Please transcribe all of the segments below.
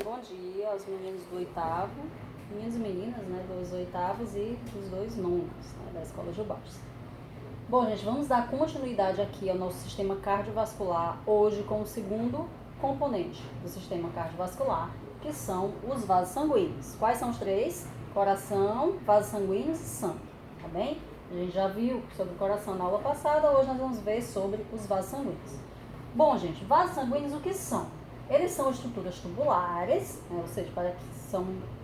Bom dia aos meninos do oitavo, meninos e meninas, né, dos oitavos e dos dois nonos, né, da Escola Gil Bastos. Bom, gente, vamos dar continuidade aqui ao nosso sistema cardiovascular, hoje com o segundo componente do sistema cardiovascular, que são os vasos sanguíneos. Quais são os três? Coração, vasos sanguíneos e sangue, tá bem? A gente já viu sobre o coração na aula passada, hoje nós vamos ver sobre os vasos sanguíneos. Bom, gente, vasos sanguíneos o que são? Eles são estruturas tubulares, né, ou seja,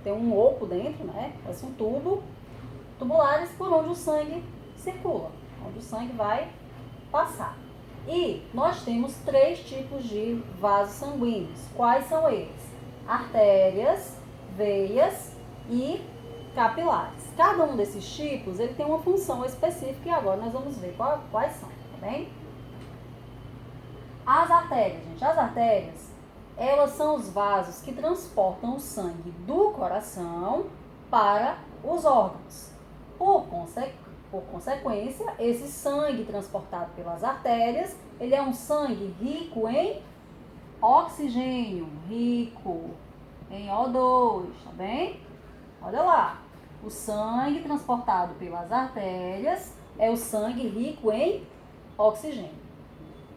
tem um oco dentro, né, parece um tubo, tubulares por onde o sangue circula, onde o sangue vai passar. E nós temos três tipos de vasos sanguíneos. Quais são eles? Artérias, veias e capilares. Cada um desses tipos ele tem uma função específica e agora nós vamos ver quais são, tá bem? As artérias, gente, as artérias, elas são os vasos que transportam o sangue do coração para os órgãos. Por consequência, esse sangue transportado pelas artérias, ele é um sangue rico em oxigênio, rico em O2, tá bem? Olha lá, o sangue transportado pelas artérias é o sangue rico em oxigênio.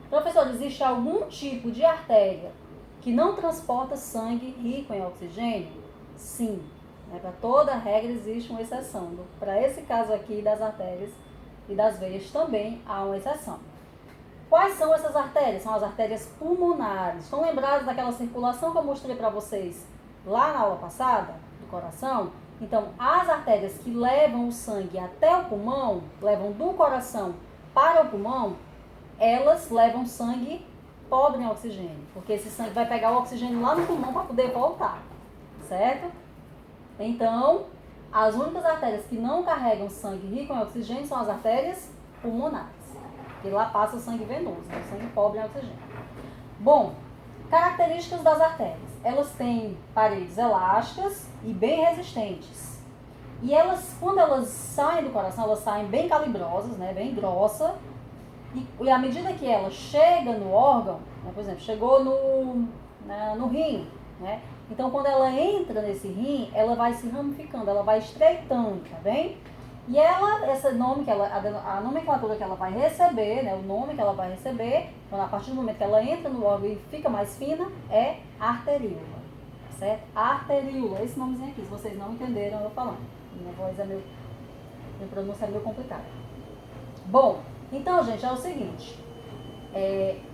Professor, existe algum tipo de artéria que não transporta sangue rico em oxigênio? Sim. Para toda regra existe uma exceção. Para esse caso aqui das artérias e das veias também há uma exceção. Quais são essas artérias? São as artérias pulmonares. Estão lembrados daquela circulação que eu mostrei para vocês lá na aula passada, do coração? Então, as artérias que levam o sangue até o pulmão, levam do coração para o pulmão, elas levam sangue pobre em oxigênio, porque esse sangue vai pegar o oxigênio lá no pulmão para poder voltar, certo? Então, as únicas artérias que não carregam sangue rico em oxigênio são as artérias pulmonares, que lá passa o sangue venoso, né? O sangue pobre em oxigênio. Bom, características das artérias. Elas têm paredes elásticas e bem resistentes. E elas, quando elas saem do coração, elas saem bem calibrosas, né? Bem grossa. E à medida que ela chega no órgão, né, por exemplo, chegou no rim, né? Então, quando ela entra nesse rim, ela vai se ramificando, ela vai estreitando, tá bem? E a nomenclatura que ela vai receber, né, o nome que ela vai receber, então, a partir do momento que ela entra no órgão e fica mais fina, é arteríola, certo? Arteríola, esse nomezinho aqui, se vocês não entenderam eu falando. Minha voz minha pronúncia é meio complicada. Bom, então, gente, é o seguinte,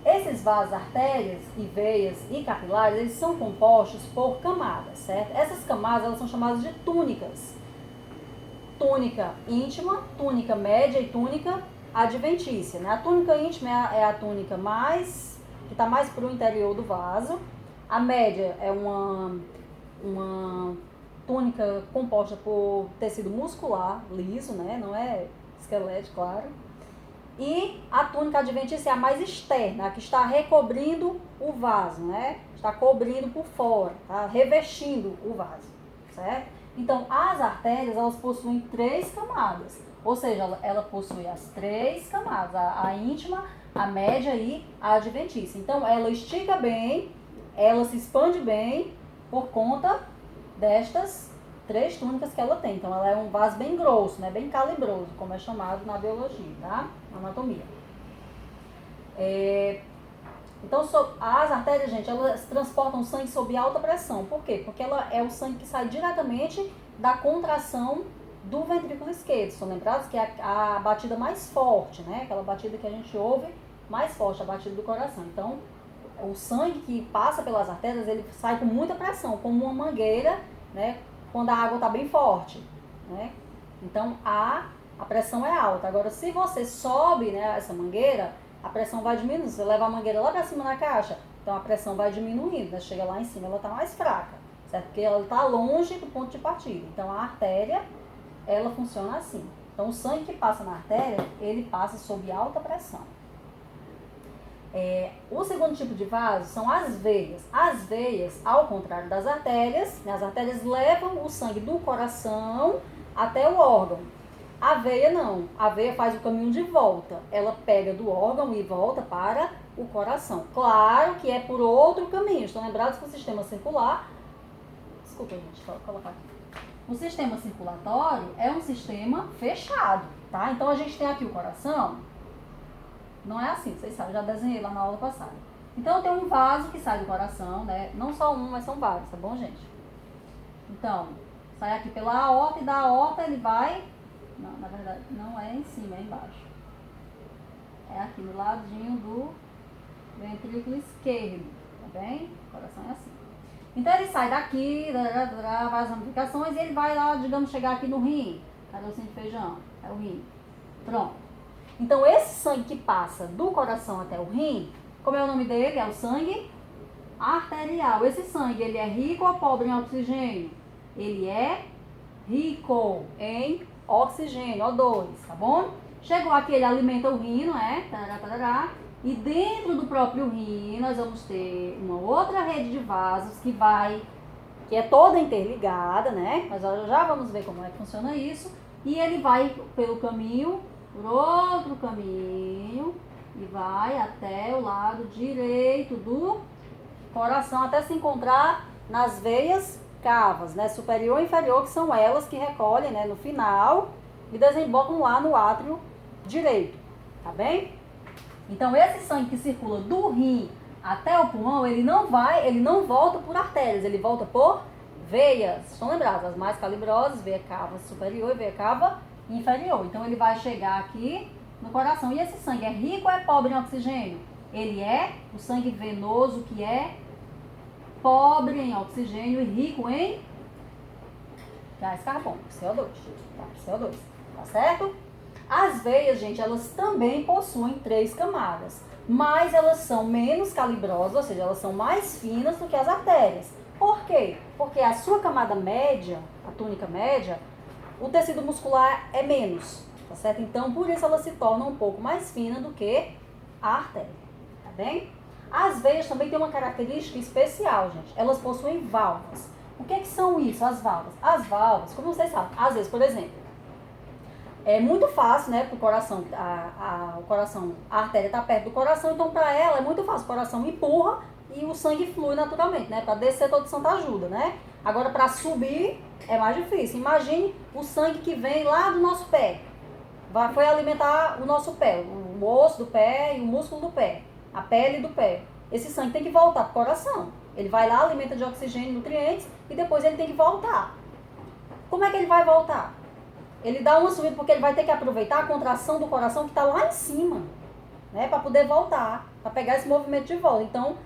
esses vasos, artérias e veias e capilares, eles são compostos por camadas, certo? Essas camadas, elas são chamadas de túnicas. Túnica íntima, túnica média e túnica adventícia, né? A túnica íntima é a túnica que está mais para o interior do vaso. A média é uma túnica composta por tecido muscular, liso, né? Não é esquelético, claro. E a túnica adventícia é a mais externa, a que está recobrindo o vaso, né? Está cobrindo por fora, tá? Revestindo o vaso, certo? Então, as artérias, elas possuem três camadas, ou seja, ela possui as três camadas, a íntima, a média e a adventícia. Então, ela estica bem, ela se expande bem por conta destas três túnicas que ela tem. Então, ela é um vaso bem grosso, né? Bem calibroso, como é chamado na biologia, tá? Na anatomia. Então, as artérias, gente, elas transportam sangue sob alta pressão. Por quê? Porque ela é o sangue que sai diretamente da contração do ventrículo esquerdo. São lembrados que é a batida mais forte, né? Aquela batida que a gente ouve mais forte, a batida do coração. Então, o sangue que passa pelas artérias, ele sai com muita pressão, como uma mangueira, né? Quando a água está bem forte, né? Então, a pressão é alta. Agora, se você sobe, né, essa mangueira, a pressão vai diminuindo. Você leva a mangueira lá para cima na caixa, então a pressão vai diminuindo, né? Chega lá em cima, ela está mais fraca, certo? Porque ela está longe do ponto de partida. Então, a artéria, ela funciona assim. Então, o sangue que passa na artéria, ele passa sob alta pressão. O segundo tipo de vaso são as veias. As veias, ao contrário das artérias, né, as artérias levam o sangue do coração até o órgão. A veia não. A veia faz o caminho de volta. Ela pega do órgão e volta para o coração. Claro que é por outro caminho. Estão lembrados que o sistema circular desculpa, gente, vou colocar aqui. O sistema circulatório é um sistema fechado, tá? Então a gente tem aqui o coração, não é assim, vocês sabem, já desenhei lá na aula passada. Então tem um vaso que sai do coração, né? Não só um, mas são vários, tá bom, gente? Então, sai aqui pela aorta e da aorta ele vai... Não, na verdade, não é em cima, é embaixo. É aqui no ladinho do ventrículo esquerdo, tá bem? O coração é assim. Então ele sai daqui, várias ramificações, e ele vai lá, digamos, chegar aqui no rim. Carocinho de feijão, é o rim. Pronto. Então esse sangue que passa do coração até o rim, como é o nome dele? É o sangue arterial. Esse sangue, ele é rico ou pobre em oxigênio? Ele é rico em oxigênio, O2, tá bom? Chegou aqui, ele alimenta o rim, não é? Tarará, tarará. E dentro do próprio rim, nós vamos ter uma outra rede de vasos que é toda interligada, né? Nós já vamos ver como é que funciona isso. E ele vai pelo caminho, por outro caminho, e vai até o lado direito do coração, até se encontrar nas veias cavas, né? Superior e inferior, que são elas que recolhem, né, no final e desembocam lá no átrio direito, tá bem? Então, esse sangue que circula do rim até o pulmão, ele não volta por artérias, ele volta por veias. Estão lembrados? As mais calibrosas, veia cava superior e veia cava inferior. Então, ele vai chegar aqui no coração. E esse sangue é rico ou é pobre em oxigênio? Ele é o sangue venoso, que é pobre em oxigênio e rico em gás carbônico, CO2. Tá? CO2. Tá certo? As veias, gente, elas também possuem 3 camadas, mas elas são menos calibrosas, ou seja, elas são mais finas do que as artérias. Por quê? Porque a sua camada média, a túnica média, o tecido muscular é menos, tá certo? Então, por isso ela se torna um pouco mais fina do que a artéria, tá bem? As veias também têm uma característica especial, gente. Elas possuem válvulas. O que são isso, as válvulas? As válvulas, como vocês sabem, às vezes, por exemplo, é muito fácil, né, para o coração, a artéria está perto do coração, então para ela é muito fácil, o coração empurra e o sangue flui naturalmente, né, para descer todo santo ajuda, né. Agora para subir é mais difícil. Imagine o sangue que vem lá do nosso pé, foi alimentar o nosso pé, o osso do pé e o músculo do pé, a pele do pé. Esse sangue tem que voltar para o coração, ele vai lá, alimenta de oxigênio, nutrientes e depois ele tem que voltar. Como é que ele vai voltar? Ele dá uma subida porque ele vai ter que aproveitar a contração do coração que está lá em cima, né, para poder voltar, para pegar esse movimento de volta. Então,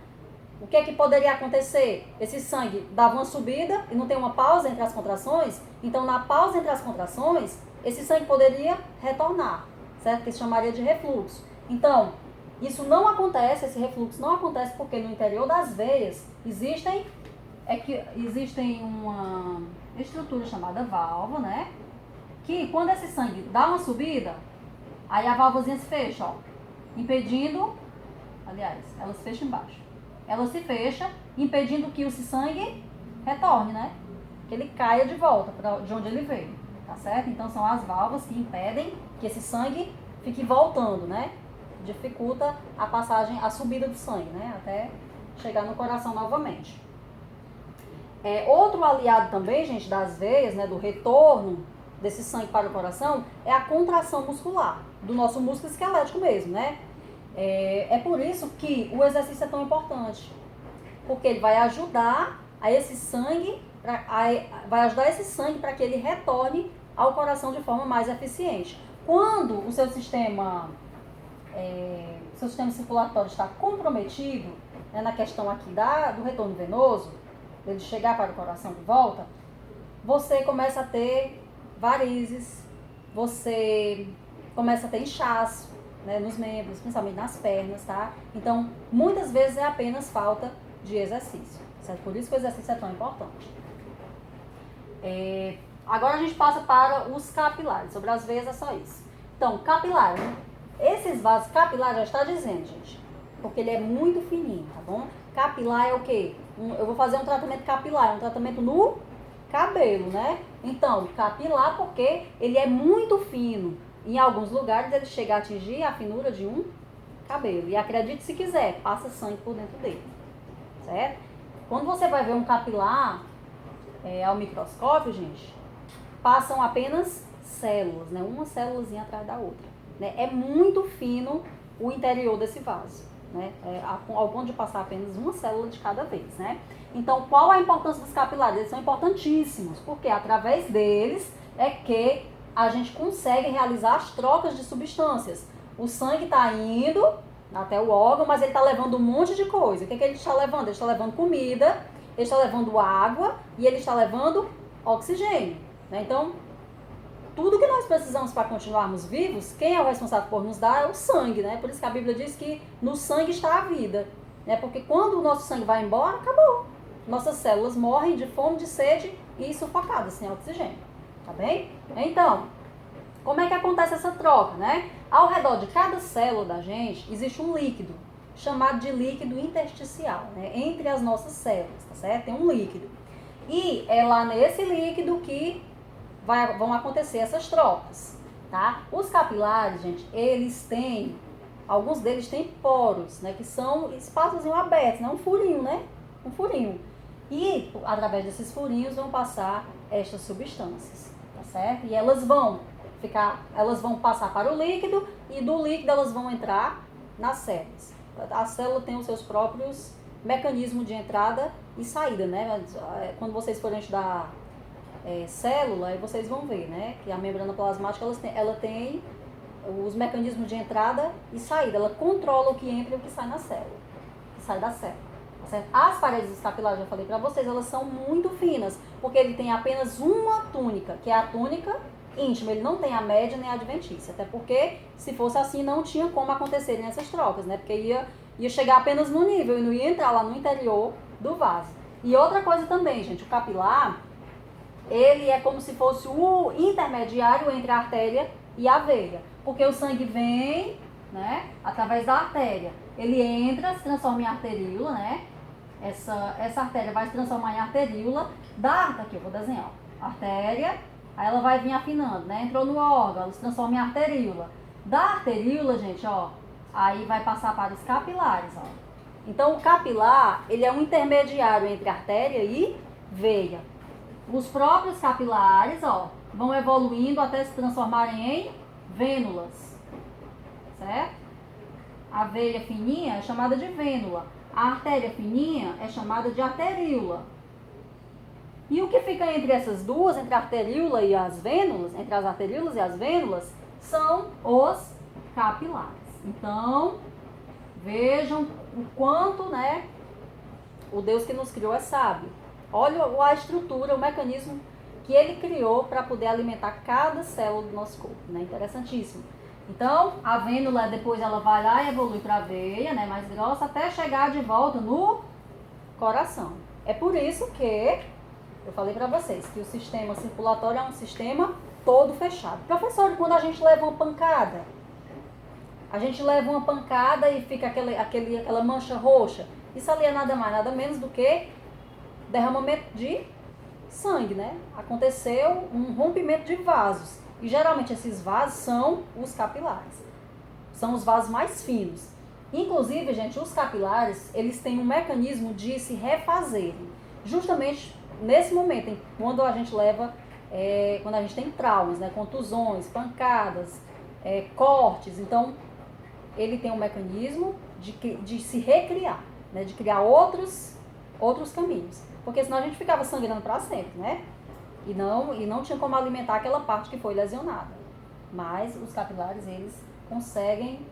o que é que poderia acontecer? Esse sangue dava uma subida e não tem uma pausa entre as contrações, então na pausa entre as contrações, esse sangue poderia retornar, certo? Que se chamaria de refluxo. Então, isso não acontece, esse refluxo não acontece porque no interior das veias existem uma estrutura chamada válvula, né? Que quando esse sangue dá uma subida, aí a válvulazinha se fecha, ó, impedindo, aliás, ela se fecha embaixo. Ela se fecha, impedindo que esse sangue retorne, né? Que ele caia de volta de onde ele veio, tá certo? Então são as válvulas que impedem que esse sangue fique voltando, né? Dificulta a passagem, a subida do sangue, né? Até chegar no coração novamente. Outro aliado também, gente, das veias, né? Do retorno desse sangue para o coração, é a contração muscular, do nosso músculo esquelético mesmo, né? É por isso que o exercício é tão importante, porque ele vai ajudar esse sangue para que ele retorne ao coração de forma mais eficiente. Quando o seu sistema circulatório está comprometido, né, na questão aqui do retorno venoso, dele chegar para o coração de volta, você começa a ter varizes, você começa a ter inchaço, né, nos membros, principalmente nas pernas, tá? Então, muitas vezes é apenas falta de exercício, certo? Por isso que o exercício é tão importante. Agora a gente passa para os capilares. Sobre as veias é só isso. Então, capilar, né? Esses vasos capilares já está dizendo, gente, porque ele é muito fininho, tá bom? Capilar é o quê? Eu vou fazer um tratamento capilar, um tratamento no cabelo, né? Então, capilar porque ele é muito fino. Em alguns lugares ele chega a atingir a finura de um cabelo. E acredite se quiser, passa sangue por dentro dele, certo? Quando você vai ver um capilar, ao microscópio, gente, passam apenas células, né? Uma célulazinha atrás da outra. Né? É muito fino o interior desse vaso, né? Ao ponto de passar apenas uma célula de cada vez, né? Então, qual a importância dos capilares? Eles são importantíssimos, porque através deles é que a gente consegue realizar as trocas de substâncias. O sangue está indo até o órgão, mas ele está levando um monte de coisa. O que ele está levando? Ele está levando comida, ele está levando água e ele está levando oxigênio. Né? Então, tudo que nós precisamos para continuarmos vivos, quem é o responsável por nos dar é o sangue. Né? Por isso que a Bíblia diz que no sangue está a vida. Né? Porque quando o nosso sangue vai embora, acabou. Nossas células morrem de fome, de sede e sufocadas, sem oxigênio. Tá bem? Então, como é que acontece essa troca, né? Ao redor de cada célula da gente existe um líquido, chamado de líquido intersticial, né? Entre as nossas células, tá certo? Tem um líquido. E é lá nesse líquido que vão acontecer essas trocas, tá? Os capilares, gente, eles têm, alguns deles têm poros, né? Que são espaços abertos, né? Um furinho, né? Um furinho. E, através desses furinhos, vão passar estas substâncias, tá certo? E elas vão passar para o líquido e do líquido elas vão entrar nas células. A célula tem os seus próprios mecanismos de entrada e saída, né? Quando vocês forem estudar célula, aí vocês vão ver, né? Que a membrana plasmática ela tem os mecanismos de entrada e saída. Ela controla o que entra e o que sai na célula, que sai da célula. Certo? As paredes dos capilares, já falei para vocês, elas são muito finas, porque ele tem apenas uma túnica, que é a túnica íntima. Ele não tem a média nem a adventícia, até porque se fosse assim não tinha como acontecerem essas trocas, né? Porque ia chegar apenas no nível e não ia entrar lá no interior do vaso. E outra coisa também, gente, o capilar, ele é como se fosse o intermediário entre a artéria e a veia, porque o sangue vem, né, através da artéria. Ele entra, se transforma em arteríola, né? Essa artéria vai se transformar em arteríola aqui eu vou desenhar, ó, artéria, aí ela vai vir afinando, né? Entrou no órgão, ela se transforma em arteríola. Da arteríola, gente, ó, aí vai passar para os capilares, ó. Então, o capilar, ele é um intermediário entre artéria e veia. Os próprios capilares, ó, vão evoluindo até se transformarem em vênulas, certo? A veia fininha é chamada de vênula. A artéria fininha é chamada de arteríola. E o que fica entre essas duas, entre a arteríola e as vênulas, entre as arteríolas e as vênulas, são os capilares. Então, vejam o quanto, né, o Deus que nos criou é sábio. Olha a estrutura, o mecanismo que ele criou para poder alimentar cada célula do nosso corpo, né? Interessantíssimo. Então, a vênula depois ela vai lá e evolui para a veia, né, mais grossa, até chegar de volta no coração. É por isso que eu falei para vocês que o sistema circulatório é um sistema todo fechado. Professor, quando a gente leva uma pancada, e fica aquela mancha roxa, isso ali é nada mais, nada menos do que derramamento de sangue, né? Aconteceu um rompimento de vasos. E geralmente esses vasos são os capilares. São os vasos mais finos. Inclusive, gente, os capilares, eles têm um mecanismo de se refazerem. Justamente nesse momento, quando a gente quando a gente tem traumas, né? Contusões, pancadas, cortes. Então, ele tem um mecanismo de se recriar, né? De criar outros caminhos. Porque senão a gente ficava sangrando para sempre, né? E não tinha como alimentar aquela parte que foi lesionada. Mas os capilares, eles conseguem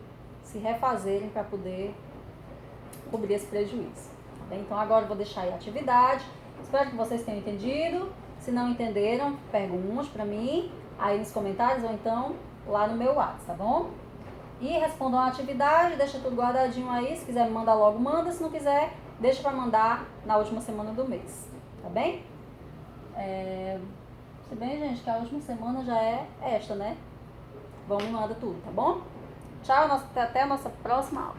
se refazerem para poder cobrir esse prejuízo. Tá bem? Então agora eu vou deixar aí a atividade. Espero que vocês tenham entendido. Se não entenderam, pergunte para mim aí nos comentários ou então lá no meu WhatsApp, tá bom? E respondam a atividade, deixa tudo guardadinho aí. Se quiser me mandar logo, manda. Se não quiser, deixa para mandar na última semana do mês. Tá bem? Se bem, gente, que a última semana já é esta, né? Vamos, me manda tudo, tá bom? Tchau, até a nossa próxima aula.